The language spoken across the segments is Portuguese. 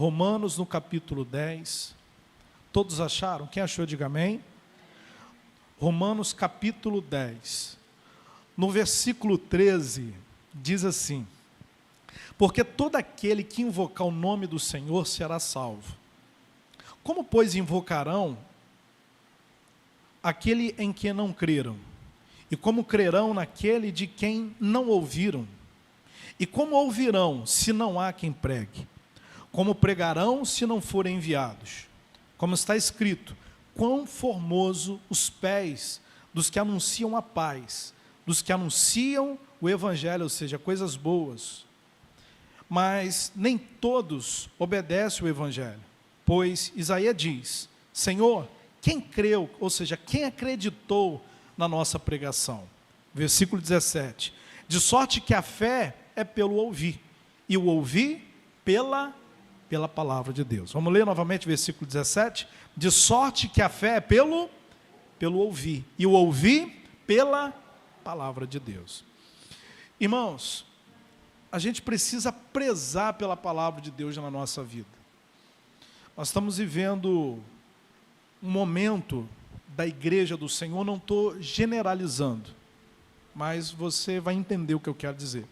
Romanos, no capítulo 10. Todos acharam? Quem achou, diga amém. Romanos, capítulo 10. No versículo 13, diz assim: porque todo aquele que invocar o nome do Senhor será salvo. Como, pois, invocarão aquele em quem não creram? E como crerão naquele de quem não ouviram? E como ouvirão, se não há quem pregue? Como pregarão, se não forem enviados? Como está escrito: quão formoso os pés dos que anunciam a paz, dos que anunciam o evangelho, ou seja, coisas boas. Mas nem todos obedecem o evangelho, pois Isaías diz: Senhor, quem creu, ou seja, quem acreditou na nossa pregação? Versículo 17: de sorte que a fé é pelo ouvir, e o ouvir pela palavra de Deus. Vamos ler novamente o versículo 17: de sorte que a fé é pelo ouvir, e o ouvir pela palavra de Deus. Irmãos, a gente precisa prezar pela palavra de Deus na nossa vida. Nós estamos vivendo um momento da igreja do Senhor, não estou generalizando, mas você vai entender o que eu quero dizer.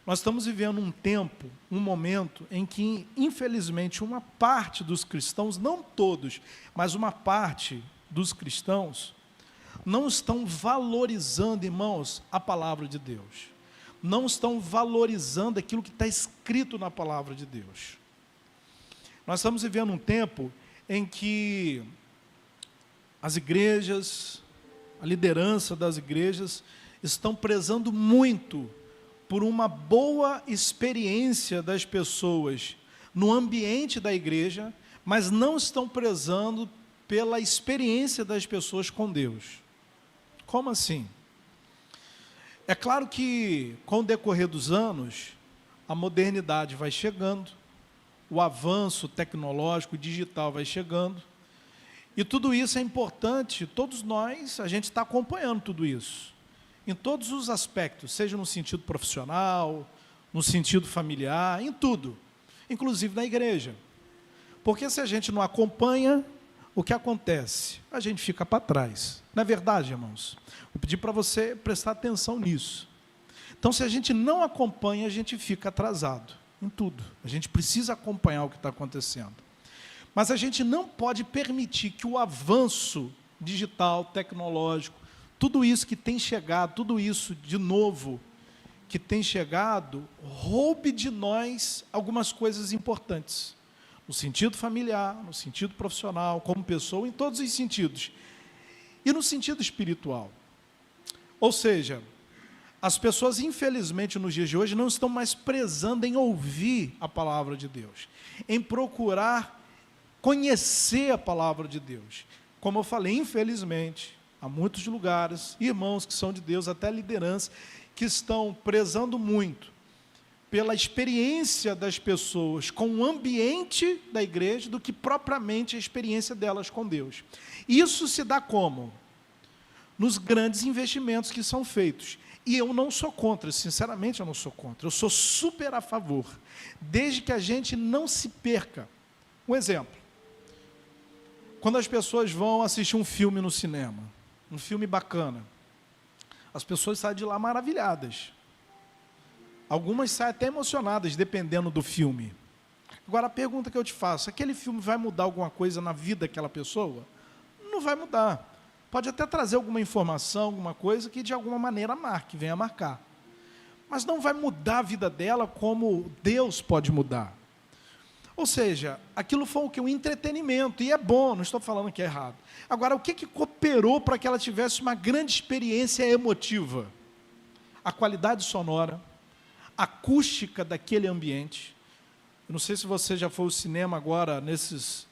Nós estamos vivendo um tempo, um momento em que, infelizmente, uma parte dos cristãos, não todos, mas uma parte dos cristãos, não estão valorizando, irmãos, a palavra de Deus. Não estão valorizando aquilo que está escrito na palavra de Deus. Nós estamos vivendo um tempo em que as igrejas, a liderança das igrejas, estão prezando muito por uma boa experiência das pessoas no ambiente da igreja, mas não estão prezando pela experiência das pessoas com Deus. Como assim? É claro que, com o decorrer dos anos, a modernidade vai chegando, o avanço tecnológico, digital vai chegando, e tudo isso é importante, todos nós, a gente está acompanhando tudo isso, em todos os aspectos, seja no sentido profissional, no sentido familiar, em tudo, inclusive na igreja. Porque se a gente não acompanha, o que acontece? A gente fica para trás. Não é verdade, irmãos? Vou pedir para você prestar atenção nisso. Então, se a gente não acompanha, a gente fica atrasado em tudo. A gente precisa acompanhar o que está acontecendo. Mas a gente não pode permitir que o avanço digital, tecnológico, tudo isso que tem chegado, tudo isso de novo que tem chegado, roube de nós algumas coisas importantes. No sentido familiar, no sentido profissional, como pessoa, em todos os sentidos. E no sentido espiritual. Ou seja, as pessoas, infelizmente, nos dias de hoje, não estão mais prezando em ouvir a palavra de Deus, em procurar conhecer a palavra de Deus. Como eu falei, infelizmente, há muitos lugares, irmãos que são de Deus, até liderança, que estão prezando muito pela experiência das pessoas com o ambiente da igreja do que propriamente a experiência delas com Deus. Isso se dá como? Nos grandes investimentos que são feitos. E eu não sou contra, sinceramente eu não sou contra, eu sou super a favor, desde que a gente não se perca. Um exemplo, quando as pessoas vão assistir um filme no cinema, um filme bacana, as pessoas saem de lá maravilhadas. Algumas saem até emocionadas, dependendo do filme. Agora, a pergunta que eu te faço, aquele filme vai mudar alguma coisa na vida daquela pessoa? Não vai mudar. Pode até trazer alguma informação, alguma coisa que de alguma maneira marque, venha marcar. Mas não vai mudar a vida dela como Deus pode mudar. Ou seja, aquilo foi o quê? Um entretenimento, e é bom, não estou falando que é errado. Agora, o que cooperou para que ela tivesse uma grande experiência emotiva? A qualidade sonora, a acústica daquele ambiente. Eu não sei se você já foi ao cinema agora, nesses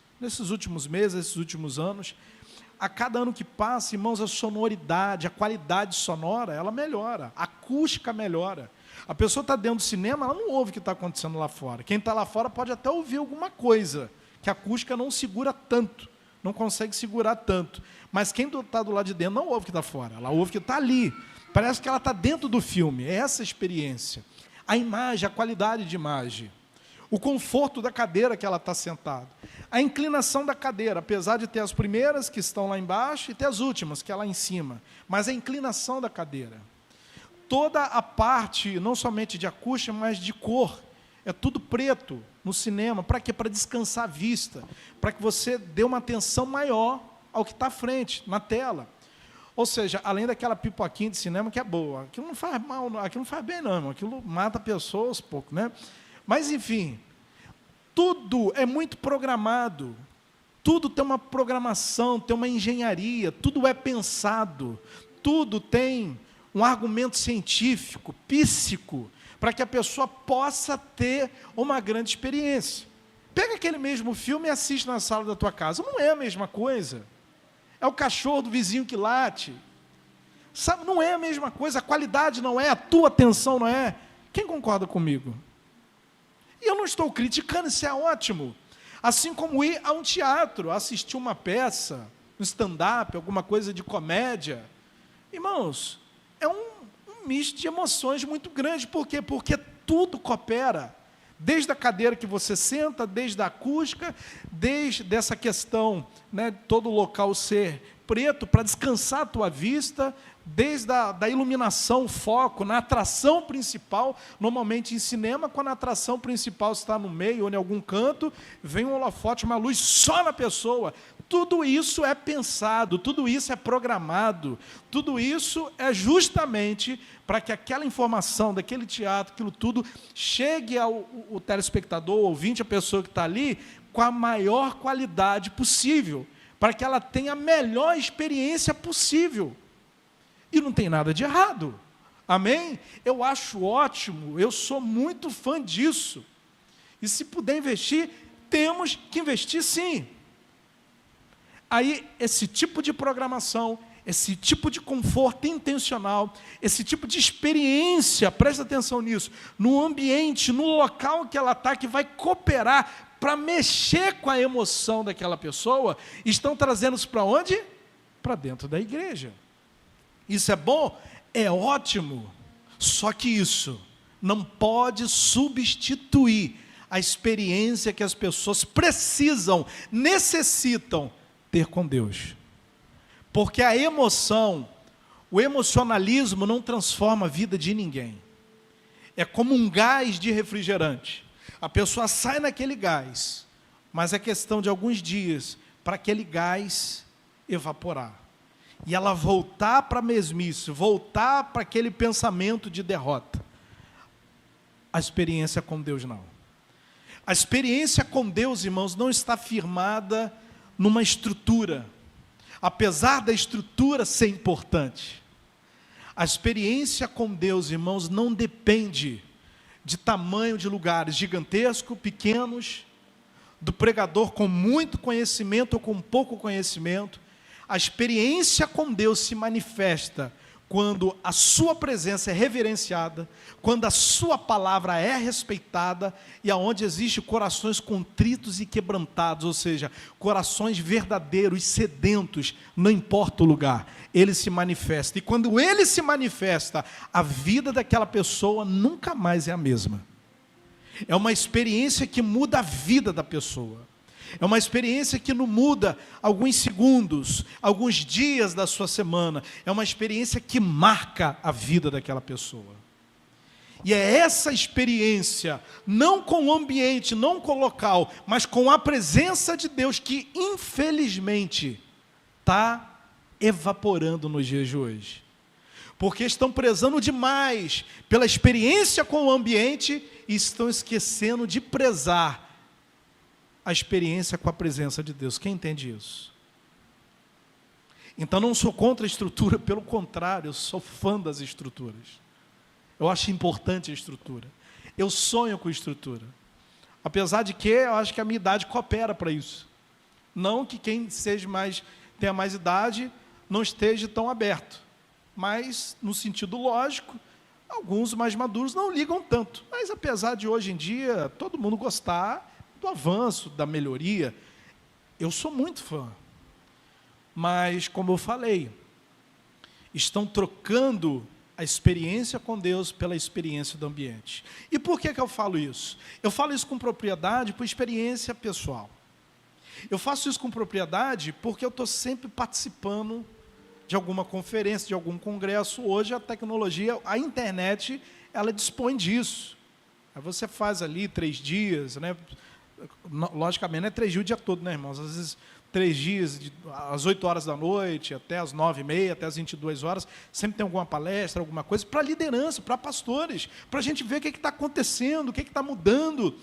últimos meses, nesses últimos anos. A cada ano que passa, irmãos, a sonoridade, a qualidade sonora, ela melhora, a acústica melhora. A pessoa está dentro do cinema, ela não ouve o que está acontecendo lá fora. Quem está lá fora pode até ouvir alguma coisa, que a acústica não segura tanto, não consegue segurar tanto. Mas quem está do lado de dentro não ouve o que está fora, ela ouve o que está ali. Parece que ela está dentro do filme, é essa a experiência. A imagem, a qualidade de imagem. o conforto da cadeira que ela está sentada, a inclinação da cadeira, apesar de ter as primeiras que estão lá embaixo e ter as últimas que é lá em cima, mas a inclinação da cadeira, toda a parte, não somente de acústica, mas de cor, é tudo preto no cinema. Para quê? Para descansar a vista, para que você dê uma atenção maior ao que está à frente, na tela. Ou seja, além daquela pipoquinha de cinema que é boa, aquilo não faz mal, aquilo não faz bem não, aquilo mata pessoas pouco, né? Mas, enfim, tudo é muito programado, tudo tem uma programação, tem uma engenharia, tudo é pensado, tudo tem um argumento científico, psíquico, para que a pessoa possa ter uma grande experiência. Pega aquele mesmo filme e assiste na sala da tua casa, não é a mesma coisa. É o cachorro do vizinho que late. Sabe, não é a mesma coisa, a qualidade não é, a tua atenção não é. Quem concorda comigo? E eu não estou criticando, isso é ótimo. Assim como ir a um teatro, assistir uma peça, um stand-up, alguma coisa de comédia. Irmãos, é um misto de emoções muito grande. Por quê? Porque tudo coopera. Desde a cadeira que você senta, desde a acústica, desde essa questão, né, todo o local ser preto, para descansar a tua vista, desde da iluminação, foco, na atração principal. Normalmente em cinema, quando a atração principal está no meio ou em algum canto, vem um holofote, uma luz só na pessoa. Tudo isso é pensado, tudo isso é programado, tudo isso é justamente para que aquela informação daquele teatro, aquilo tudo, chegue ao telespectador, ao ouvinte, a pessoa que está ali, com a maior qualidade possível, para que ela tenha a melhor experiência possível. E não tem nada de errado. Amém? Eu acho ótimo, eu sou muito fã disso. E se puder investir, temos que investir sim. Aí, esse tipo de programação, esse tipo de conforto intencional, esse tipo de experiência, presta atenção nisso, no ambiente, no local que ela está, que vai cooperar para mexer com a emoção daquela pessoa, estão trazendo-os para onde? Para dentro da igreja. Isso é bom? É ótimo. Só que isso não pode substituir a experiência que as pessoas precisam, necessitam ter com Deus. Porque a emoção, o emocionalismo não transforma a vida de ninguém. É como um gás de refrigerante. A pessoa sai naquele gás, mas é questão de alguns dias para aquele gás evaporar. E ela voltar para a mesmice, voltar para aquele pensamento de derrota. A experiência com Deus não. A experiência com Deus, irmãos, não está firmada numa estrutura, apesar da estrutura ser importante. A experiência com Deus, irmãos, não depende de tamanho de lugares gigantescos, pequenos, do pregador com muito conhecimento ou com pouco conhecimento. A experiência com Deus se manifesta quando a sua presença é reverenciada, quando a sua palavra é respeitada e aonde existe corações contritos e quebrantados, ou seja, corações verdadeiros, sedentos, não importa o lugar, ele se manifesta. E quando ele se manifesta, a vida daquela pessoa nunca mais é a mesma. É uma experiência que muda a vida da pessoa. É uma experiência que não muda alguns segundos, alguns dias da sua semana. É uma experiência que marca a vida daquela pessoa. E é essa experiência, não com o ambiente, não com o local, mas com a presença de Deus, que infelizmente está evaporando nos dias de hoje. Porque estão prezando demais pela experiência com o ambiente e estão esquecendo de prezar a experiência com a presença de Deus. Quem entende isso? Então não sou contra a estrutura, pelo contrário, eu sou fã das estruturas. Eu acho importante a estrutura. Eu sonho com estrutura. Apesar de que eu acho que a minha idade coopera para isso. Não que quem tenha mais idade não esteja tão aberto. Mas, no sentido lógico, alguns mais maduros não ligam tanto. Mas apesar de hoje em dia todo mundo gostar do avanço, da melhoria, eu sou muito fã. Mas, como eu falei, estão trocando a experiência com Deus pela experiência do ambiente. E por que eu falo isso? Eu falo isso com propriedade por experiência pessoal. Eu faço isso com propriedade porque eu estou sempre participando de alguma conferência, de algum congresso. Hoje a tecnologia, a internet, ela dispõe disso. Aí você faz ali 3 dias, né? Logicamente não é 3 dias o dia todo, né, irmãos? Às vezes 3 dias, às 8 horas da noite, até às 9h30, até às 22 horas, sempre tem alguma palestra, alguma coisa, para liderança, para pastores, para a gente ver o que está acontecendo, o que está mudando,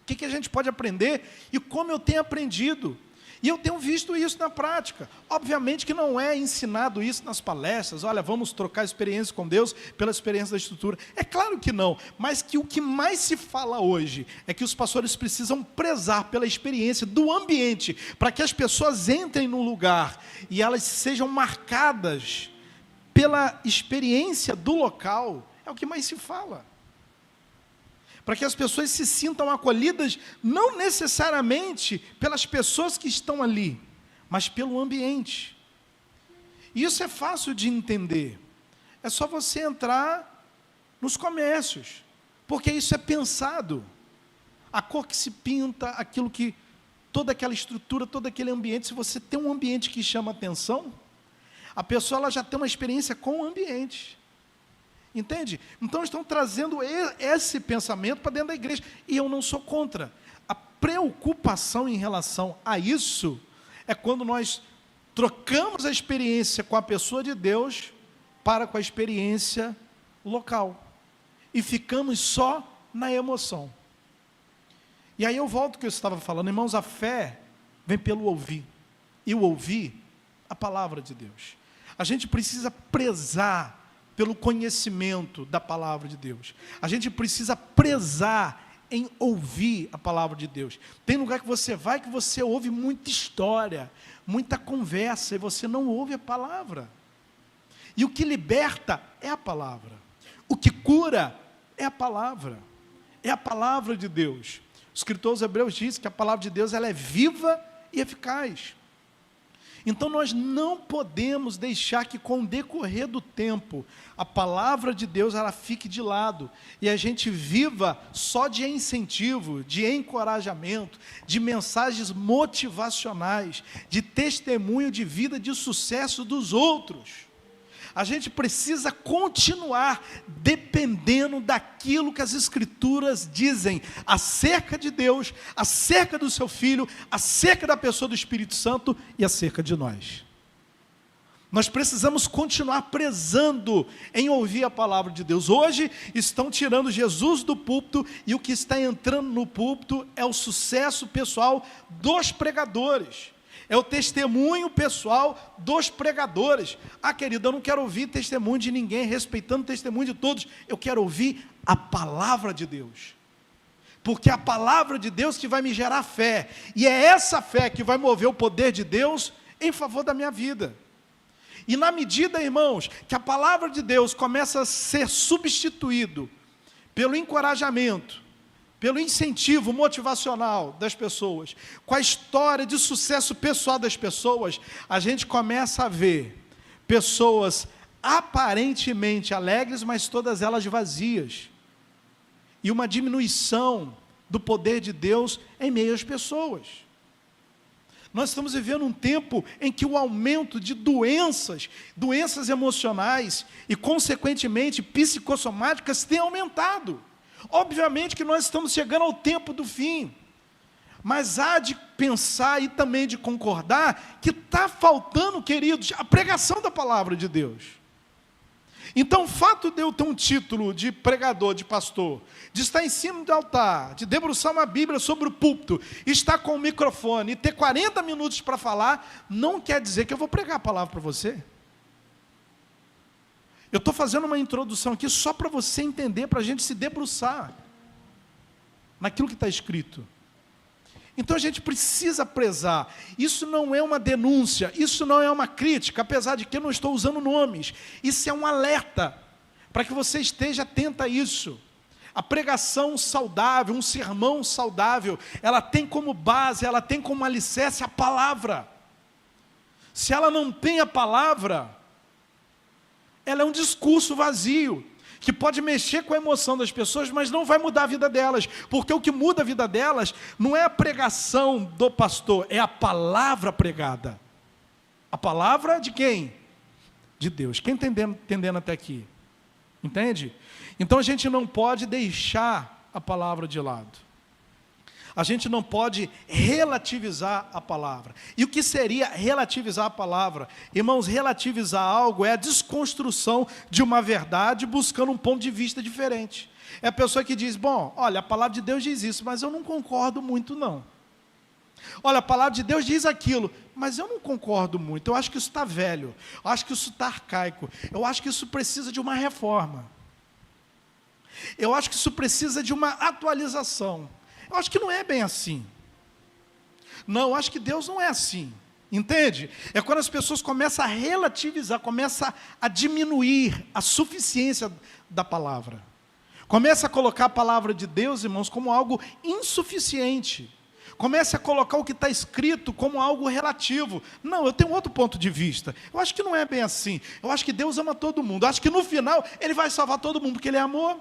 o que a gente pode aprender e como eu tenho aprendido. E eu tenho visto isso na prática. Obviamente que não é ensinado isso nas palestras, olha, vamos trocar experiência com Deus pela experiência da Escritura. É claro que não, mas que o que mais se fala hoje é que os pastores precisam prezar pela experiência do ambiente, para que as pessoas entrem no lugar e elas sejam marcadas pela experiência do local. É o que mais se fala. Para que as pessoas se sintam acolhidas, não necessariamente pelas pessoas que estão ali, mas pelo ambiente. E isso é fácil de entender. É só você entrar nos comércios, porque isso é pensado. A cor que se pinta, aquilo que, toda aquela estrutura, todo aquele ambiente, se você tem um ambiente que chama atenção, a pessoa ela já tem uma experiência com o ambiente. Entende? Então estão trazendo esse pensamento para dentro da igreja. E eu não sou contra. A preocupação em relação a isso é quando nós trocamos a experiência com a pessoa de Deus para com a experiência local. E ficamos só na emoção. E aí eu volto ao que eu estava falando. Irmãos, a fé vem pelo ouvir. E o ouvir, a palavra de Deus. A gente precisa prezar pelo conhecimento da palavra de Deus. A gente precisa prezar em ouvir a palavra de Deus. Tem lugar que você vai que você ouve muita história, muita conversa, e você não ouve a palavra. E o que liberta é a palavra. O que cura é a palavra. É a palavra de Deus. O escritor aos Hebreus diz que a palavra de Deus ela é viva e eficaz. Então nós não podemos deixar que com o decorrer do tempo a palavra de Deus ela fique de lado e a gente viva só de incentivo, de encorajamento, de mensagens motivacionais, de testemunho de vida de sucesso dos outros. A gente precisa continuar dependendo daquilo que as Escrituras dizem acerca de Deus, acerca do seu Filho, acerca da pessoa do Espírito Santo e acerca de nós. Nós precisamos continuar prezando em ouvir a palavra de Deus. Hoje estão tirando Jesus do púlpito e o que está entrando no púlpito é o sucesso pessoal dos pregadores. É o testemunho pessoal dos pregadores. Ah, querido, eu não quero ouvir testemunho de ninguém, respeitando o testemunho de todos. Eu quero ouvir a palavra de Deus. Porque é a palavra de Deus que vai me gerar fé. E é essa fé que vai mover o poder de Deus em favor da minha vida. E na medida, irmãos, que a palavra de Deus começa a ser substituído pelo encorajamento, pelo incentivo motivacional das pessoas, com a história de sucesso pessoal das pessoas, a gente começa a ver pessoas aparentemente alegres, mas todas elas vazias. E uma diminuição do poder de Deus em meio às pessoas. Nós estamos vivendo um tempo em que o aumento de doenças emocionais e, consequentemente, psicossomáticas tem aumentado. Obviamente que nós estamos chegando ao tempo do fim, mas há de pensar e também de concordar que está faltando, queridos, a pregação da palavra de Deus. Então o fato de eu ter um título de pregador, de pastor, de estar em cima do altar, de debruçar uma Bíblia sobre o púlpito, estar com o microfone e ter 40 minutos para falar, não quer dizer que eu vou pregar a palavra para você. Eu estou fazendo uma introdução aqui só para você entender, para a gente se debruçar naquilo que está escrito. Então a gente precisa prezar. Isso não é uma denúncia, isso não é uma crítica, apesar de que eu não estou usando nomes. Isso é um alerta, para que você esteja atento a isso. A pregação saudável, um sermão saudável, ela tem como base, ela tem como alicerce a palavra. Se ela não tem a palavra, Ela é um discurso vazio, que pode mexer com a emoção das pessoas, mas não vai mudar a vida delas, porque o que muda a vida delas não é a pregação do pastor, é a palavra pregada. A palavra de quem? De Deus. Quem entendendo até aqui? Entende? Então a gente não pode deixar a palavra de lado. A gente não pode relativizar a palavra. E o que seria relativizar a palavra? Irmãos, relativizar algo é a desconstrução de uma verdade buscando um ponto de vista diferente. É a pessoa que diz, bom, olha, a palavra de Deus diz isso, mas eu não concordo muito não. Olha, a palavra de Deus diz aquilo, mas eu não concordo muito, eu acho que isso está velho, eu acho que isso está arcaico, eu acho que isso precisa de uma reforma. Eu acho que isso precisa de uma atualização. Eu acho que não é bem assim. Não, eu acho que Deus não é assim. Entende? É quando as pessoas começam a relativizar, começam a diminuir a suficiência da palavra. Começa a colocar a palavra de Deus, irmãos, como algo insuficiente. Começa a colocar o que está escrito como algo relativo. Não, eu tenho outro ponto de vista. Eu acho que não é bem assim. Eu acho que Deus ama todo mundo. Eu acho que no final Ele vai salvar todo mundo, porque Ele é amor.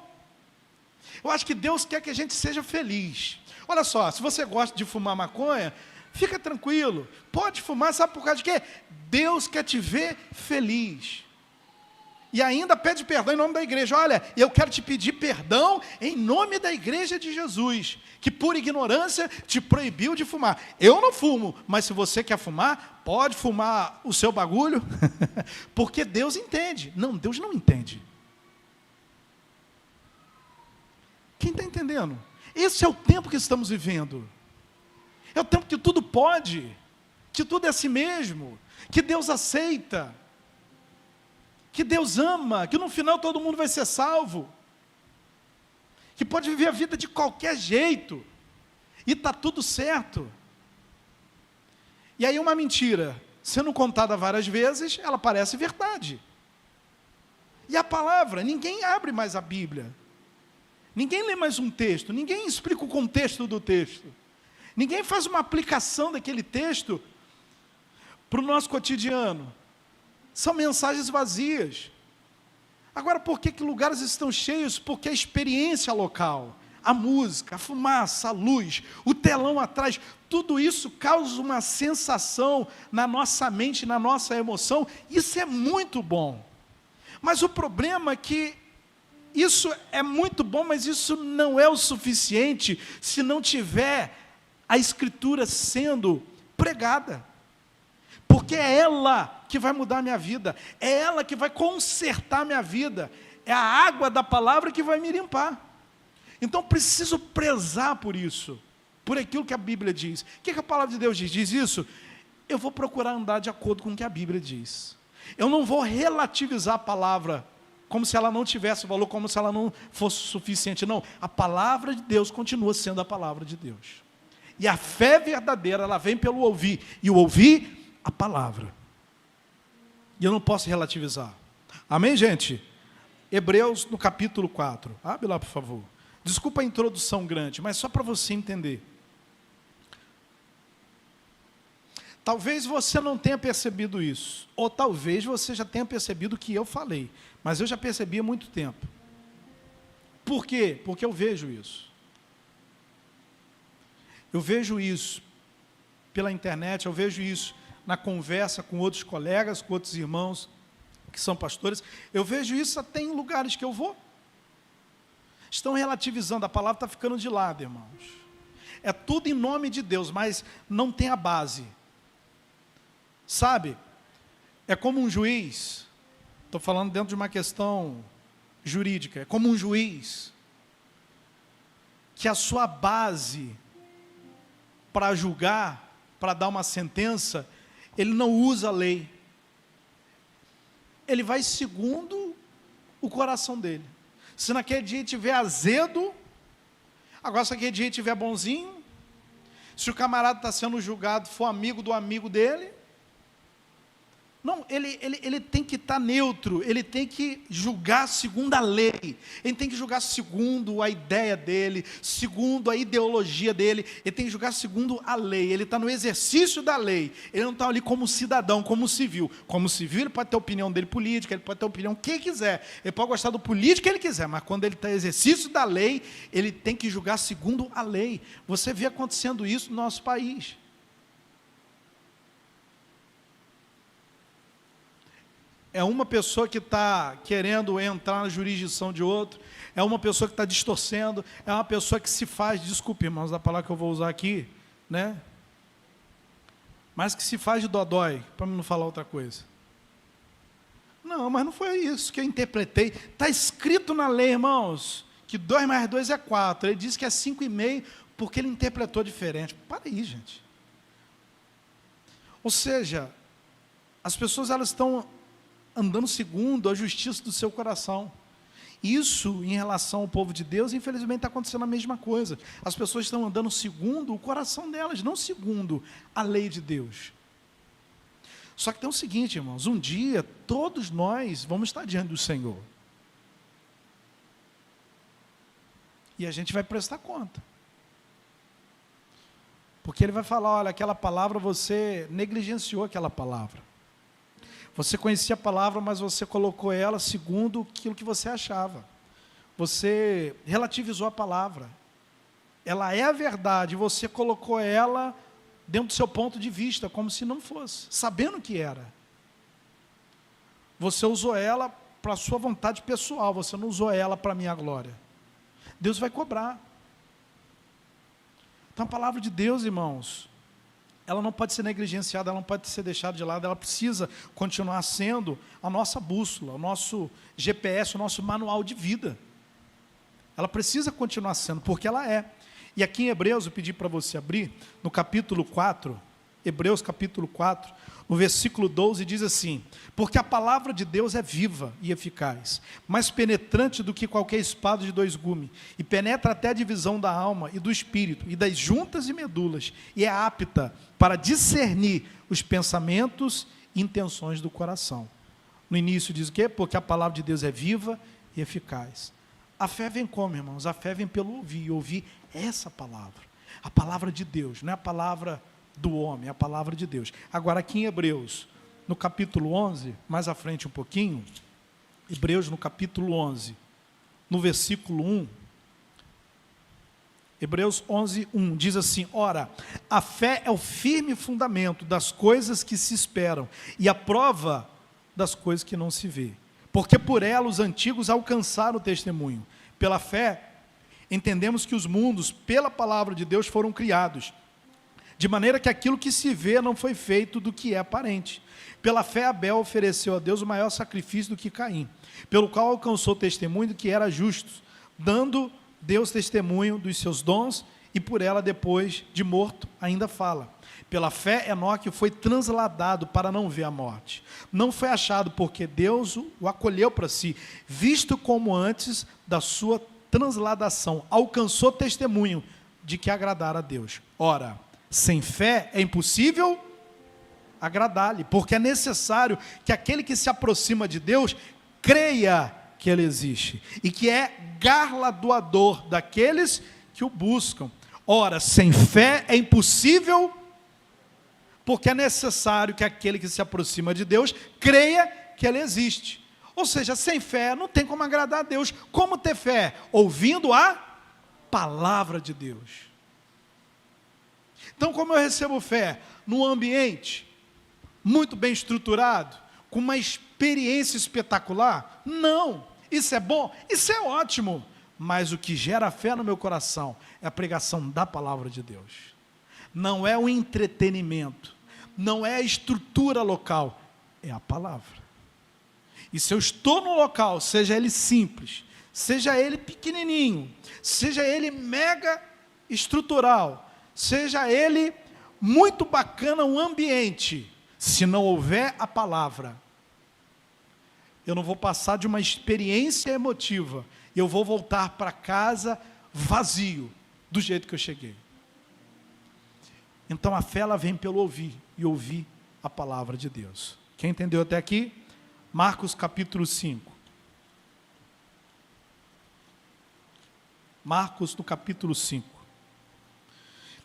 Eu acho que Deus quer que a gente seja feliz. Olha só, se você gosta de fumar maconha, fica tranquilo, pode fumar, sabe por causa de quê? Deus quer te ver feliz. E ainda pede perdão em nome da igreja. Olha, eu quero te pedir perdão em nome da igreja de Jesus, que por ignorância te proibiu de fumar. Eu não fumo, mas se você quer fumar, pode fumar o seu bagulho, porque Deus entende. Não, Deus não entende. Quem está entendendo? Esse é o tempo que estamos vivendo. É o tempo que tudo pode, que tudo é assim mesmo, que Deus aceita, que Deus ama, que no final todo mundo vai ser salvo, que pode viver a vida de qualquer jeito, e está tudo certo. E aí uma mentira, sendo contada várias vezes, ela parece verdade. E a palavra, ninguém abre mais a Bíblia. Ninguém lê mais um texto, ninguém explica o contexto do texto. Ninguém faz uma aplicação daquele texto para o nosso cotidiano. São mensagens vazias. Agora, por que lugares estão cheios? Porque a experiência local, a música, a fumaça, a luz, o telão atrás, tudo isso causa uma sensação na nossa mente, na nossa emoção. Isso é muito bom. Mas o problema é que isso é muito bom, mas isso não é o suficiente se não tiver a Escritura sendo pregada. Porque é ela que vai mudar a minha vida, é ela que vai consertar a minha vida, é a água da palavra que vai me limpar. Então preciso prezar por isso, por aquilo que a Bíblia diz. O que a palavra de Deus diz? Diz isso? Eu vou procurar andar de acordo com o que a Bíblia diz. Eu não vou relativizar a palavra como se ela não tivesse valor, como se ela não fosse suficiente. Não, a palavra de Deus continua sendo a palavra de Deus. E a fé verdadeira, ela vem pelo ouvir, e o ouvir, a palavra. E eu não posso relativizar. Amém, gente? Hebreus, no capítulo 4. Abre lá, por favor. Desculpa a introdução grande, mas só para você entender. Talvez você não tenha percebido isso, ou talvez você já tenha percebido o que eu falei, mas eu já percebi há muito tempo. Por quê? Porque eu vejo isso. Eu vejo isso pela internet, eu vejo isso na conversa com outros colegas, com outros irmãos que são pastores. Eu vejo isso até em lugares que eu vou. Estão relativizando, a palavra está ficando de lado, irmãos. É tudo em nome de Deus, mas não tem a base. Sabe, é como um juiz, estou falando dentro de uma questão jurídica, é como um juiz, que a sua base para julgar, para dar uma sentença, ele não usa a lei, ele vai segundo o coração dele. Se naquele dia tiver azedo, agora se naquele dia tiver bonzinho, se o camarada está sendo julgado for amigo do amigo dele, Não, ele tem que estar neutro, ele tem que julgar segundo a lei, ele tem que julgar segundo a ideia dele, segundo a ideologia dele, ele tem que julgar segundo a lei, ele está no exercício da lei, ele não está ali como cidadão, como civil. Como civil ele pode ter a opinião dele política, ele pode ter a opinião que ele quiser, ele pode gostar do político que ele quiser, mas quando ele está no exercício da lei, ele tem que julgar segundo a lei. Você vê acontecendo isso no nosso país. É uma pessoa que está querendo entrar na jurisdição de outro, é uma pessoa que está distorcendo, é uma pessoa que se faz, desculpe, irmãos, da palavra que eu vou usar aqui, né? Mas que se faz de dodói, para não falar outra coisa. Não, mas não foi isso que eu interpretei. Está escrito na lei, irmãos, que 2 mais 2 é 4. Ele disse que é 5,5 porque ele interpretou diferente. Para aí, gente. Ou seja, as pessoas elas estão andando segundo a justiça do seu coração. Isso, em relação ao povo de Deus, infelizmente está acontecendo a mesma coisa. As pessoas estão andando segundo o coração delas, não segundo a lei de Deus. Só que tem o seguinte, irmãos, um dia todos nós vamos estar diante do Senhor. E a gente vai prestar conta. Porque Ele vai falar, olha, aquela palavra, você negligenciou aquela palavra. Você conhecia a palavra, mas você colocou ela segundo aquilo que você achava. Você relativizou a palavra. Ela é a verdade, você colocou ela dentro do seu ponto de vista, como se não fosse, sabendo que era. Você usou ela para a sua vontade pessoal, você não usou ela para a minha glória. Deus vai cobrar. Então a palavra de Deus, irmãos, ela não pode ser negligenciada, ela não pode ser deixada de lado, ela precisa continuar sendo a nossa bússola, o nosso GPS, o nosso manual de vida. Ela precisa continuar sendo, porque ela é. E aqui em Hebreus, eu pedi para você abrir, no capítulo 4, Hebreus capítulo 4, no versículo 12, diz assim: porque a palavra de Deus é viva e eficaz, mais penetrante do que qualquer espada de 2 gumes, e penetra até a divisão da alma e do espírito, e das juntas e medulas, e é apta para discernir os pensamentos e intenções do coração. No início diz o quê? Porque a palavra de Deus é viva e eficaz. A fé vem como, irmãos? A fé vem pelo ouvir, e ouvir essa palavra. A palavra de Deus, não é a palavra do homem, é a palavra de Deus. Agora aqui em Hebreus, no capítulo 11, mais à frente um pouquinho, Hebreus no capítulo 11, no versículo 1, Hebreus 11, 1, diz assim: ora, a fé é o firme fundamento das coisas que se esperam, e a prova das coisas que não se vê. Porque por ela os antigos alcançaram o testemunho. Pela fé, entendemos que os mundos, pela palavra de Deus, foram criados, de maneira que aquilo que se vê não foi feito do que é aparente. Pela fé, Abel ofereceu a Deus o maior sacrifício do que Caim, pelo qual alcançou testemunho do que era justo, dando Deus testemunho dos seus dons, e por ela, depois de morto, ainda fala. Pela fé, Enoque foi transladado para não ver a morte. Não foi achado porque Deus o acolheu para si, visto como antes da sua transladação alcançou testemunho de que agradara a Deus. Ora, sem fé é impossível agradar-lhe, porque é necessário que aquele que se aproxima de Deus creia que Ele existe e que é galardoador daqueles que o buscam. Ora, sem fé é impossível, porque é necessário que aquele que se aproxima de Deus creia que Ele existe. Ou seja, sem fé não tem como agradar a Deus. Como ter fé? Ouvindo a palavra de Deus. Então, como eu recebo fé? Num ambiente muito bem estruturado, com uma experiência espetacular? Não. Isso é bom? Isso é ótimo. Mas o que gera fé no meu coração é a pregação da palavra de Deus. Não é o entretenimento, não é a estrutura local, é a palavra. E se eu estou no local, seja ele simples, seja ele pequenininho, seja ele mega estrutural, seja ele muito bacana o ambiente, se não houver a palavra, eu não vou passar de uma experiência emotiva, eu vou voltar para casa vazio, do jeito que eu cheguei. Então a fé ela vem pelo ouvir, e ouvir a palavra de Deus. Quem entendeu até aqui? Marcos capítulo 5. Marcos no capítulo 5.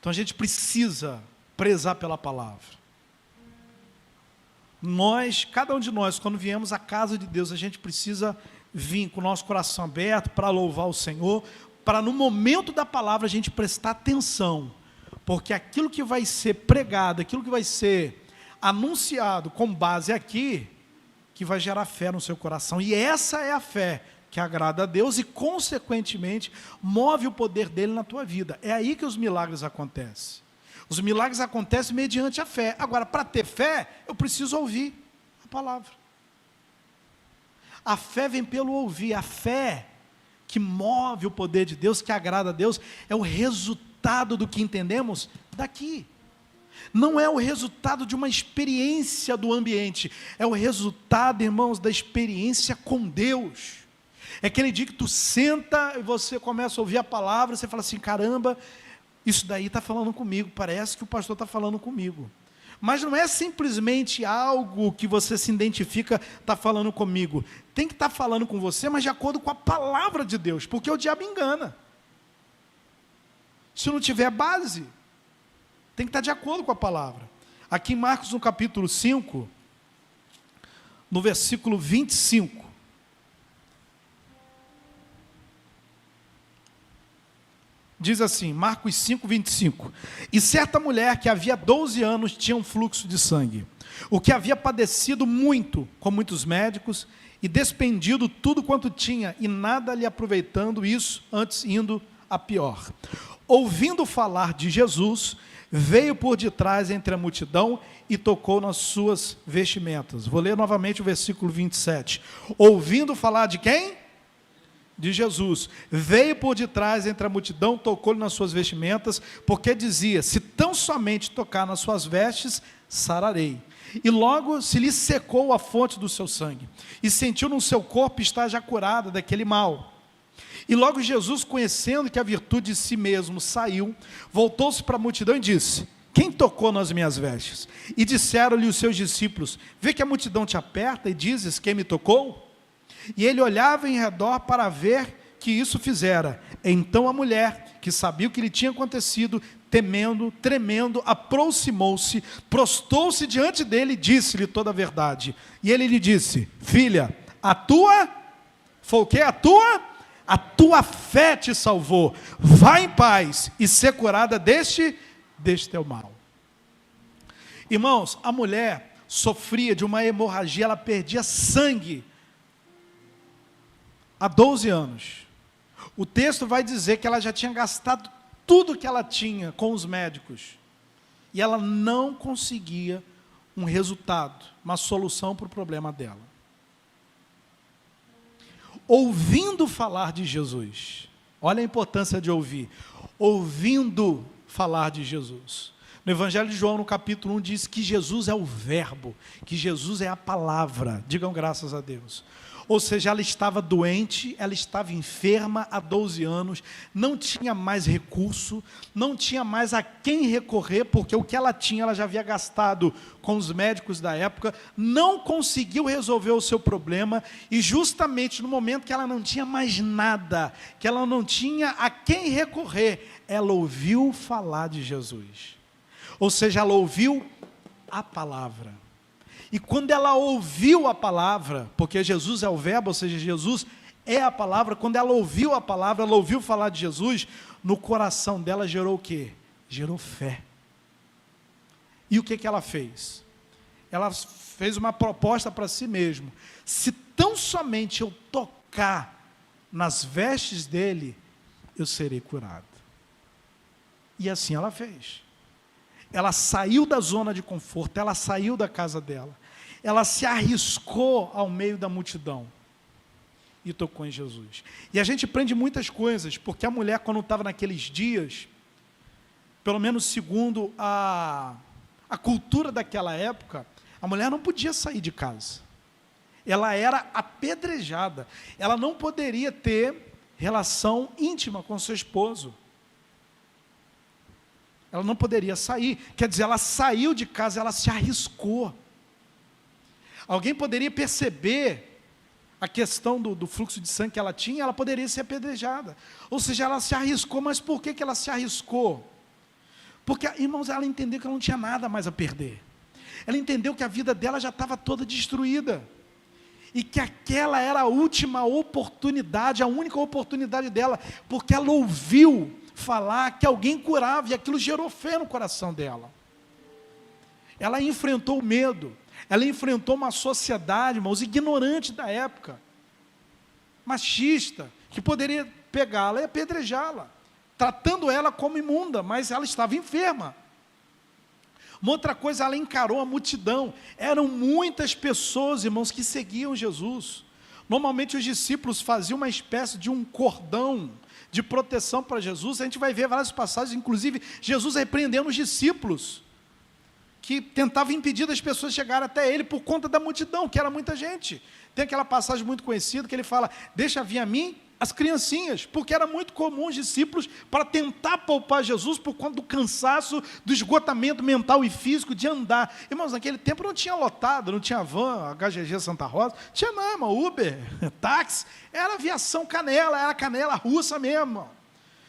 Então a gente precisa prezar pela palavra. Cada um de nós, quando viemos à casa de Deus, a gente precisa vir com o nosso coração aberto para louvar o Senhor, para no momento da palavra a gente prestar atenção, porque aquilo que vai ser pregado, aquilo que vai ser anunciado com base aqui, que vai gerar fé no seu coração, e essa é a fé que agrada a Deus e, consequentemente, move o poder dele na tua vida. É aí que os milagres acontecem. Os milagres acontecem mediante a fé. Agora, para ter fé, eu preciso ouvir a palavra. A fé vem pelo ouvir. A fé que move o poder de Deus, que agrada a Deus, é o resultado do que entendemos daqui. Não é o resultado de uma experiência do ambiente, é o resultado, irmãos, da experiência com Deus. É aquele dia que tu senta e você começa a ouvir a palavra, você fala assim, caramba, isso daí está falando comigo, parece que o pastor está falando comigo. Mas não é simplesmente algo que você se identifica, está falando comigo. Tem que estar falando com você, mas de acordo com a palavra de Deus, porque o diabo engana. Se não tiver base, tem que estar de acordo com a palavra. Aqui em Marcos, no capítulo 5, no versículo 25. Diz assim, Marcos 5, 25. E certa mulher que havia 12 anos tinha um fluxo de sangue, o que havia padecido muito com muitos médicos e despendido tudo quanto tinha, e nada lhe aproveitando isso, antes indo a pior. Ouvindo falar de Jesus, veio por detrás entre a multidão e tocou nas suas vestimentas. Vou ler novamente o versículo 27. Ouvindo falar de quem? De Jesus. Veio por detrás entre a multidão, tocou-lhe nas suas vestimentas, porque dizia, se tão somente tocar nas suas vestes, sararei. E logo se lhe secou a fonte do seu sangue, e sentiu no seu corpo estar já curada daquele mal. E logo Jesus, conhecendo que a virtude de si mesmo saiu, voltou-se para a multidão e disse, quem tocou nas minhas vestes? E disseram-lhe os seus discípulos, vê que a multidão te aperta e dizes, quem me tocou? E ele olhava em redor para ver que isso fizera. Então a mulher, que sabia o que lhe tinha acontecido, temendo, tremendo, aproximou-se, prostou-se diante dele e disse-lhe toda a verdade. E ele lhe disse, filha, foi o quê? A tua fé te salvou. Vá em paz e ser curada deste teu mal. Irmãos, a mulher sofria de uma hemorragia, ela perdia sangue há 12 anos. O texto vai dizer que ela já tinha gastado tudo que ela tinha com os médicos. E ela não conseguia um resultado, uma solução para o problema dela. Ouvindo falar de Jesus. Olha a importância de ouvir. Ouvindo falar de Jesus. No Evangelho de João, no capítulo 1, diz que Jesus é o verbo, que Jesus é a palavra. Digam graças a Deus. Ou seja, ela estava doente, ela estava enferma há 12 anos, não tinha mais recurso, não tinha mais a quem recorrer, porque o que ela tinha, ela já havia gastado com os médicos da época, não conseguiu resolver o seu problema, e justamente no momento que ela não tinha mais nada, que ela não tinha a quem recorrer, ela ouviu falar de Jesus. Ou seja, ela ouviu a palavra. E quando ela ouviu a palavra, porque Jesus é o verbo, ou seja, Jesus é a palavra, quando ela ouviu a palavra, ela ouviu falar de Jesus, no coração dela gerou o quê? Gerou fé. E o que ela fez? Ela fez uma proposta para si mesma. Se tão somente eu tocar nas vestes dele, eu serei curado. E assim ela fez. Ela saiu da zona de conforto, ela saiu da casa dela, ela se arriscou ao meio da multidão e tocou em Jesus. E a gente aprende muitas coisas, porque a mulher, quando estava naqueles dias, pelo menos segundo a cultura daquela época, a mulher não podia sair de casa, ela era apedrejada, ela não poderia ter relação íntima com seu esposo. Ela não poderia sair, quer dizer, ela saiu de casa, ela se arriscou. Alguém poderia perceber a questão do fluxo de sangue que ela tinha, ela poderia ser apedrejada. Ou seja, ela se arriscou, mas por que ela se arriscou? Porque, irmãos, ela entendeu que ela não tinha nada mais a perder. Ela entendeu que a vida dela já estava toda destruída. E que aquela era a última oportunidade, a única oportunidade dela, porque ela ouviu falar que alguém curava, e aquilo gerou fé no coração dela. Ela enfrentou o medo, ela enfrentou uma sociedade, irmãos, ignorante da época, machista, que poderia pegá-la e apedrejá-la, tratando ela como imunda, mas ela estava enferma. Uma outra coisa, ela encarou a multidão. Eram muitas pessoas, irmãos, que seguiam Jesus. Normalmente os discípulos faziam uma espécie de um cordão de proteção para Jesus. A gente vai ver várias passagens, inclusive Jesus repreendendo os discípulos, que tentavam impedir das pessoas chegarem até ele por conta da multidão, que era muita gente. Tem aquela passagem muito conhecida que ele fala: deixa vir a mim as criancinhas, porque era muito comum os discípulos, para tentar poupar Jesus por conta do cansaço, do esgotamento mental e físico de andar. Irmãos, naquele tempo não tinha lotado, não tinha van, HGG Santa Rosa, tinha não, irmão, Uber, táxi, era aviação canela, era canela russa mesmo, irmão.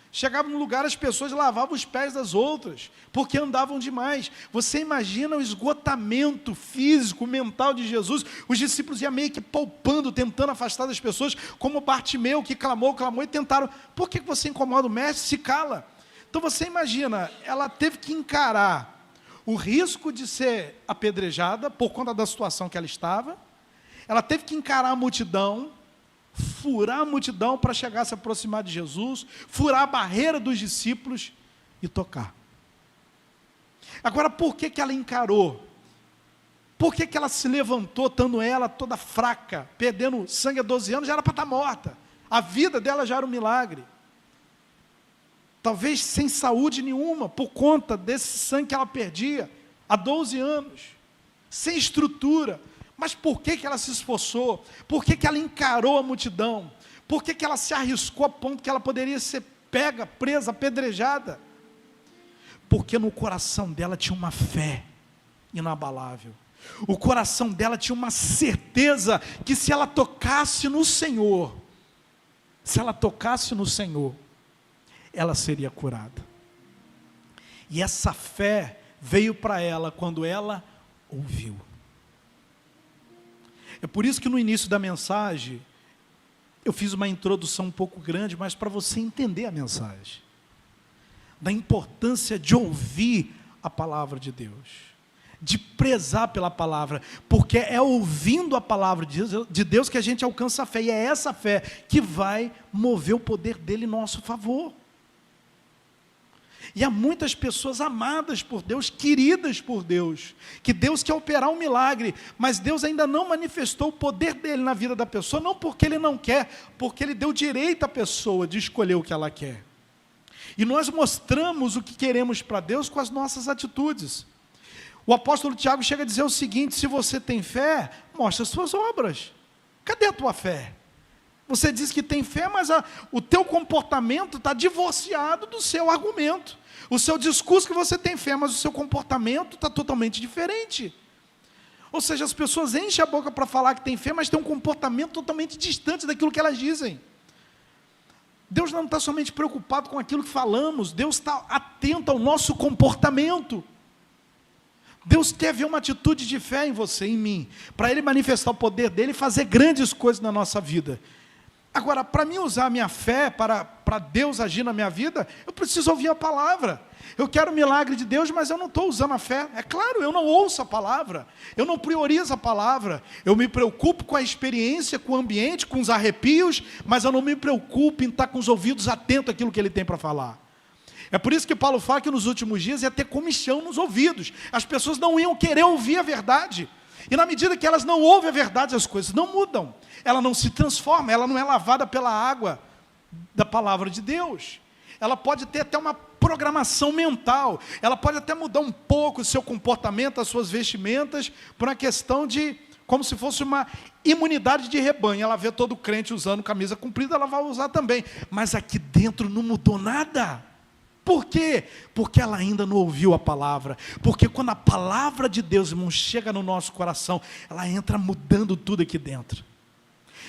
Chegava num lugar, as pessoas lavavam os pés das outras, porque andavam demais. Você imagina o esgotamento físico, mental de Jesus. Os discípulos iam meio que poupando, tentando afastar das pessoas, como Bartimeu, que clamou e tentaram: por que você incomoda o mestre? Se cala. Então você imagina, ela teve que encarar o risco de ser apedrejada, por conta da situação que ela estava. Ela teve que encarar a multidão, furar a multidão para chegar a se aproximar de Jesus, furar a barreira dos discípulos e tocar. Agora, por que ela encarou? Por que ela se levantou, estando ela toda fraca, perdendo sangue há 12 anos, já era para estar morta. A vida dela já era um milagre. Talvez sem saúde nenhuma, por conta desse sangue que ela perdia há 12 anos, sem estrutura. Mas por que ela se esforçou? Por que ela encarou a multidão? Por que ela se arriscou a ponto que ela poderia ser pega, presa, apedrejada? Porque no coração dela tinha uma fé inabalável. O coração dela tinha uma certeza que se ela tocasse no Senhor, ela seria curada. E essa fé veio para ela quando ela ouviu. É por isso que no início da mensagem, eu fiz uma introdução um pouco grande, mas para você entender a mensagem, da importância de ouvir a palavra de Deus, de prezar pela palavra, porque é ouvindo a palavra de Deus que a gente alcança a fé, e é essa fé que vai mover o poder dele em nosso favor. E há muitas pessoas amadas por Deus, queridas por Deus, que Deus quer operar um milagre, mas Deus ainda não manifestou o poder dele na vida da pessoa, não porque ele não quer, porque ele deu direito à pessoa de escolher o que ela quer. E nós mostramos o que queremos para Deus com as nossas atitudes. O apóstolo Tiago chega a dizer o seguinte: se você tem fé, mostra as suas obras. Cadê a tua fé? Você diz que tem fé, mas o teu comportamento está divorciado do seu argumento. O seu discurso que você tem fé, mas o seu comportamento está totalmente diferente. Ou seja, as pessoas enchem a boca para falar que tem fé, mas tem um comportamento totalmente distante daquilo que elas dizem. Deus não está somente preocupado com aquilo que falamos, Deus está atento ao nosso comportamento. Deus quer ver uma atitude de fé em você, em mim, para Ele manifestar o poder dEle e fazer grandes coisas na nossa vida. Agora, para mim usar a minha fé, para Deus agir na minha vida, eu preciso ouvir a palavra. Eu quero o milagre de Deus, mas eu não estou usando a fé. É claro, eu não ouço a palavra, eu não priorizo a palavra, eu me preocupo com a experiência, com o ambiente, com os arrepios, mas eu não me preocupo em estar com os ouvidos atentos àquilo que Ele tem para falar. É por isso que Paulo fala que nos últimos dias ia ter comichão nos ouvidos. As pessoas não iam querer ouvir a verdade. E na medida que elas não ouvem a verdade, as coisas não mudam. Ela não se transforma, ela não é lavada pela água da palavra de Deus. Ela pode ter até uma programação mental. Ela pode até mudar um pouco o seu comportamento, as suas vestimentas, por uma questão de, como se fosse uma imunidade de rebanho. Ela vê todo crente usando camisa comprida, ela vai usar também. Mas aqui dentro não mudou nada. Por quê? Porque ela ainda não ouviu a palavra. Porque quando a palavra de Deus, irmão, chega no nosso coração, ela entra mudando tudo aqui dentro.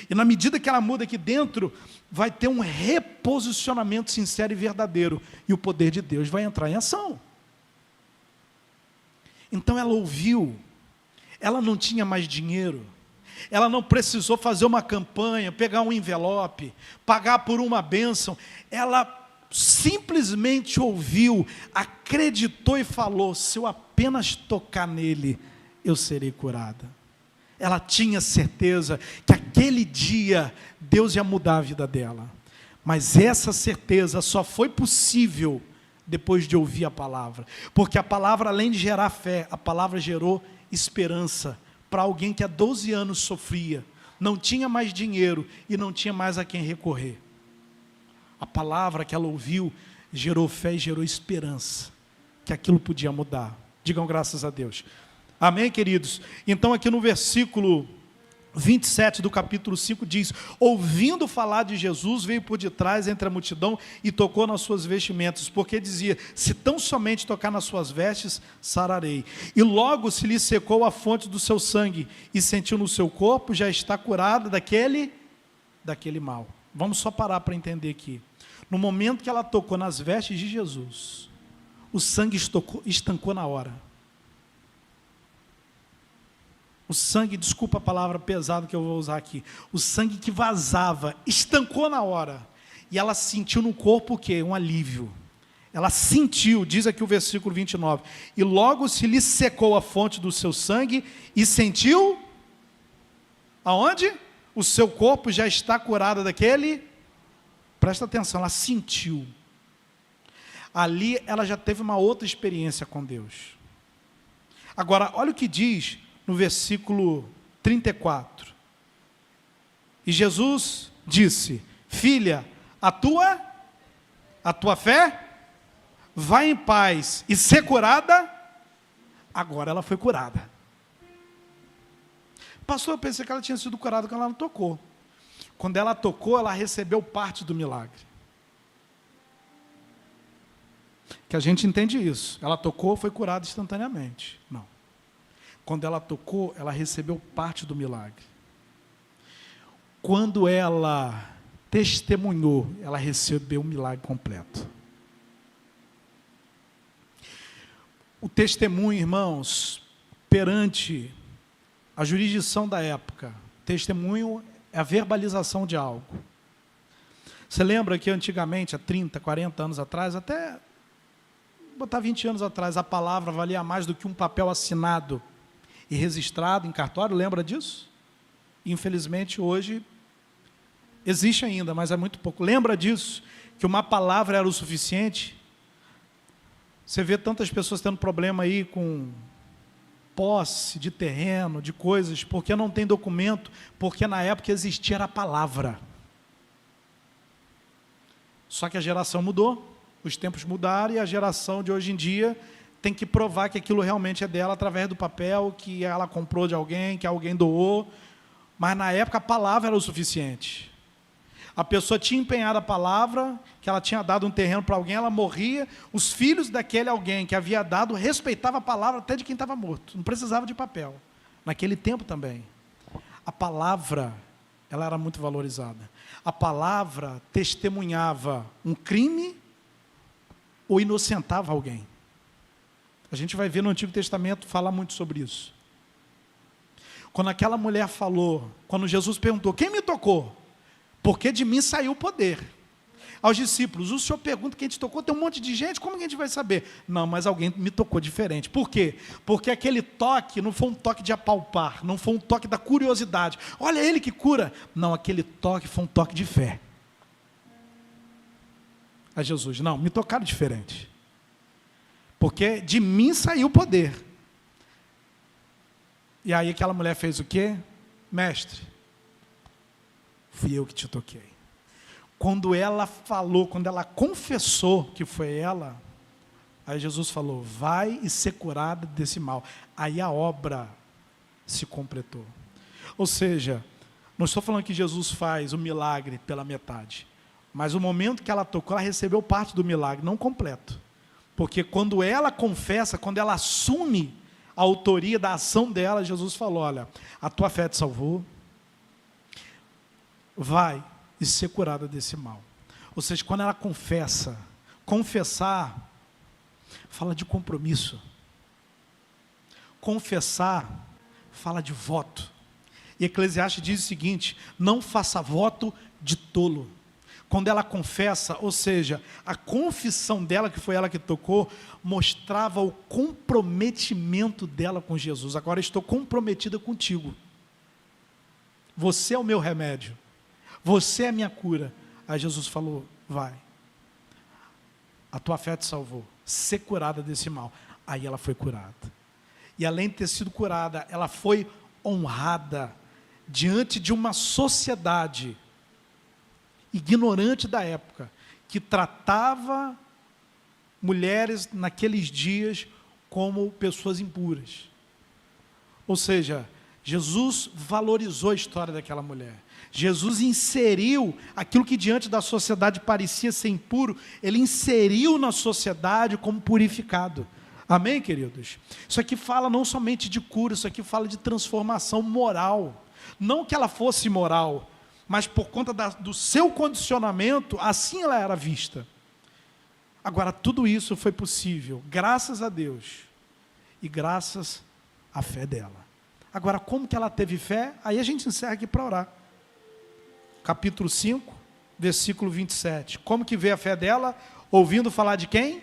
E na medida que ela muda aqui dentro, vai ter um reposicionamento sincero e verdadeiro. E o poder de Deus vai entrar em ação. Então ela ouviu. Ela não tinha mais dinheiro. Ela não precisou fazer uma campanha, pegar um envelope, pagar por uma bênção. Ela simplesmente ouviu, acreditou e falou: se eu apenas tocar nele, eu serei curada. Ela tinha certeza que aquele dia Deus ia mudar a vida dela. Mas essa certeza só foi possível depois de ouvir a palavra. Porque a palavra, além de gerar fé, a palavra gerou esperança para alguém que há 12 anos sofria, não tinha mais dinheiro e não tinha mais a quem recorrer. A palavra que ela ouviu gerou fé e gerou esperança, que aquilo podia mudar. Digam graças a Deus. Amém, queridos? Então aqui no versículo 27 do capítulo 5 diz: ouvindo falar de Jesus, veio por detrás entre a multidão e tocou nas suas vestimentas, porque dizia: se tão somente tocar nas suas vestes, sararei. E logo se lhe secou a fonte do seu sangue, e sentiu no seu corpo, já está curada daquele mal. Vamos só parar para entender aqui. No momento que ela tocou nas vestes de Jesus, o sangue estancou na hora. O sangue, desculpa a palavra pesada que eu vou usar aqui, o sangue que vazava, estancou na hora. E ela sentiu no corpo o quê? Um alívio. Ela sentiu, diz aqui o versículo 29, e logo se lhe secou a fonte do seu sangue, e sentiu, aonde? O seu corpo já está curado daquele, presta atenção, ela sentiu. Ali ela já teve uma outra experiência com Deus. Agora, olha o que diz no versículo 34. E Jesus disse: filha, a tua fé vai em paz e ser curada. Agora ela foi curada. Pastor, eu pensei que ela tinha sido curada quando ela não tocou. Quando ela tocou, ela recebeu parte do milagre. Que a gente entende isso. Ela tocou, foi curada instantaneamente. Não. Quando ela tocou, ela recebeu parte do milagre. Quando ela testemunhou, ela recebeu o milagre completo. O testemunho, irmãos, perante a jurisdição da época, testemunho é a verbalização de algo. Você lembra que antigamente, há 30, 40 anos atrás, até botar 20 anos atrás, a palavra valia mais do que um papel assinado e registrado em cartório, lembra disso? Infelizmente hoje existe ainda, mas é muito pouco. Lembra disso? Que uma palavra era o suficiente? Você vê tantas pessoas tendo problema aí com posse de terreno, de coisas, porque não tem documento, porque na época existia a palavra. Só que a geração mudou, os tempos mudaram e a geração de hoje em dia tem que provar que aquilo realmente é dela através do papel que ela comprou de alguém, que alguém doou. Mas na época a palavra era o suficiente. A pessoa tinha empenhado a palavra, que ela tinha dado um terreno para alguém, ela morria, os filhos daquele alguém que havia dado respeitavam a palavra até de quem estava morto. Não precisava de papel. Naquele tempo também. A palavra, ela era muito valorizada. A palavra testemunhava um crime ou inocentava alguém. A gente vai ver no Antigo Testamento falar muito sobre isso. Quando aquela mulher falou, quando Jesus perguntou: quem me tocou? Porque de mim saiu o poder. Aos discípulos: o senhor pergunta quem te tocou? Tem um monte de gente, como que a gente vai saber? Não, mas alguém me tocou diferente. Por quê? Porque aquele toque não foi um toque de apalpar, não foi um toque da curiosidade. Olha ele que cura. Não, aquele toque foi um toque de fé. A Jesus: não, me tocaram diferente. Porque de mim saiu o poder. E aí aquela mulher fez o quê? Mestre, fui eu que te toquei. Quando ela falou, quando ela confessou que foi ela, aí Jesus falou: vai e ser curada desse mal. Aí a obra se completou. Ou seja, não estou falando que Jesus faz o milagre pela metade. Mas o momento que ela tocou, ela recebeu parte do milagre, não completo. Porque quando ela confessa, quando ela assume a autoria da ação dela, Jesus falou: olha, a tua fé te salvou, vai e ser curada desse mal. Ou seja, quando ela confessa, confessar, fala de compromisso. Confessar, fala de voto. E Eclesiastes diz o seguinte: não faça voto de tolo. Quando ela confessa, ou seja, a confissão dela, que foi ela que tocou, mostrava o comprometimento dela com Jesus. Agora estou comprometida contigo. Você é o meu remédio. Você é a minha cura. Aí Jesus falou: vai. A tua fé te salvou. Ser curada desse mal. Aí ela foi curada. E além de ter sido curada, ela foi honrada diante de uma sociedade ignorante da época, que tratava mulheres naqueles dias como pessoas impuras. Ou seja, Jesus valorizou a história daquela mulher. Jesus inseriu aquilo que diante da sociedade parecia ser impuro, ele inseriu na sociedade como purificado. Amém, queridos? Isso aqui fala não somente de cura, isso aqui fala de transformação moral. Não que ela fosse imoral, mas por conta do seu condicionamento, assim ela era vista. Agora, tudo isso foi possível, graças a Deus, e graças à fé dela. Agora, como que ela teve fé? Aí a gente encerra aqui para orar. Capítulo 5, versículo 27. Como que veio a fé dela? Ouvindo falar de quem?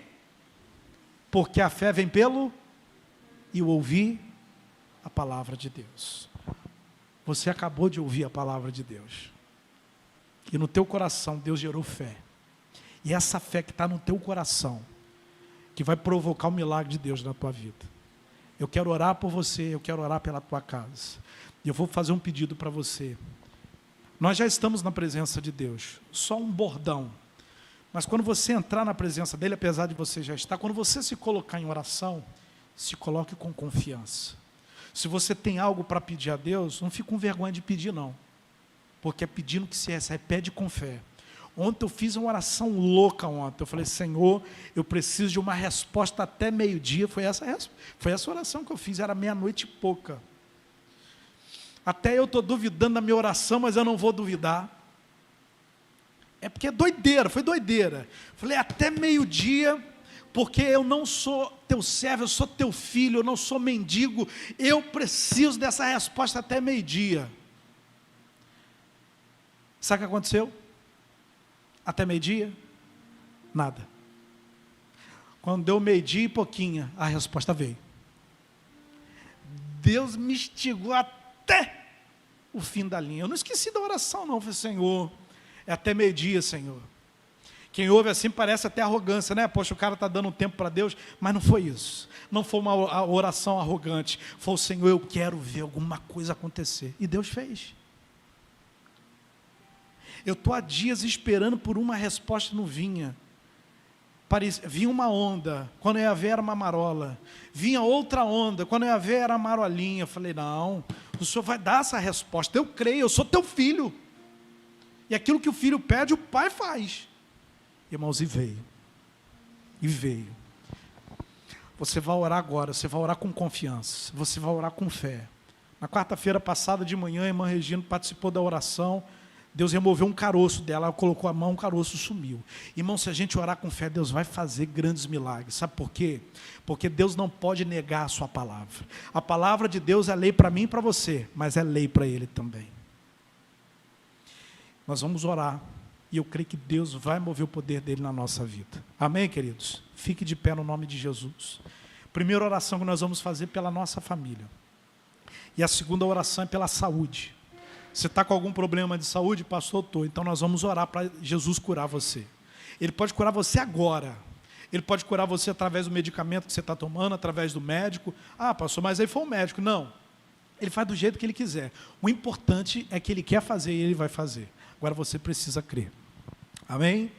Porque a fé vem pelo e o ouvir a palavra de Deus. Você acabou de ouvir a palavra de Deus. E no teu coração Deus gerou fé. E essa fé que está no teu coração, que vai provocar o milagre de Deus na tua vida. Eu quero orar por você, eu quero orar pela tua casa. E eu vou fazer um pedido para você. Nós já estamos na presença de Deus. Só um bordão. Mas quando você entrar na presença dele, apesar de você já estar, quando você se colocar em oração, se coloque com confiança. Se você tem algo para pedir a Deus, não fique com vergonha de pedir não. Porque é pedindo que se recebe, pede com fé. Ontem eu fiz uma oração louca ontem. Eu falei: Senhor, eu preciso de uma resposta até meio-dia. Foi essa oração que eu fiz, era meia-noite e pouca. Até eu estou duvidando da minha oração, mas eu não vou duvidar. É porque é doideira, foi doideira. Falei: até meio-dia, porque eu não sou teu servo, eu sou teu filho, eu não sou mendigo, eu preciso dessa resposta até meio-dia. Sabe o que aconteceu? Até meio-dia, nada. Quando deu meio-dia e pouquinho, a resposta veio. Deus me instigou até o fim da linha. Eu não esqueci da oração não, eu falei: Senhor, é até meio-dia, Senhor. Quem ouve assim parece até arrogância, né? Poxa, o cara está dando um tempo para Deus, mas não foi isso. Não foi uma oração arrogante. Foi: o Senhor, eu quero ver alguma coisa acontecer. E Deus fez. Eu estou há dias esperando por uma resposta, não vinha. Vinha uma onda, quando eu ia ver era uma marola. Vinha outra onda, quando eu ia ver era marolinha. Eu falei: não, o Senhor vai dar essa resposta. Eu creio, eu sou teu filho. E aquilo que o filho pede, o pai faz. Irmãos, e veio. E veio. Você vai orar agora, você vai orar com confiança, você vai orar com fé. Na quarta-feira passada de manhã, a irmã Regina participou da oração. Deus removeu um caroço dela, ela colocou a mão, o caroço sumiu. Irmão, se a gente orar com fé, Deus vai fazer grandes milagres. Sabe por quê? Porque Deus não pode negar a sua palavra. A palavra de Deus é lei para mim e para você, mas é lei para Ele também. Nós vamos orar, e eu creio que Deus vai mover o poder dEle na nossa vida. Amém, queridos? Fique de pé no nome de Jesus. Primeira oração que nós vamos fazer pela nossa família. E a segunda oração é pela saúde. Você está com algum problema de saúde? Pastor, estou. Então nós vamos orar para Jesus curar você. Ele pode curar você agora. Ele pode curar você através do medicamento que você está tomando, através do médico. Ah, pastor, mas aí foi o médico. Não. Ele faz do jeito que ele quiser. O importante é que ele quer fazer e ele vai fazer. Agora você precisa crer. Amém?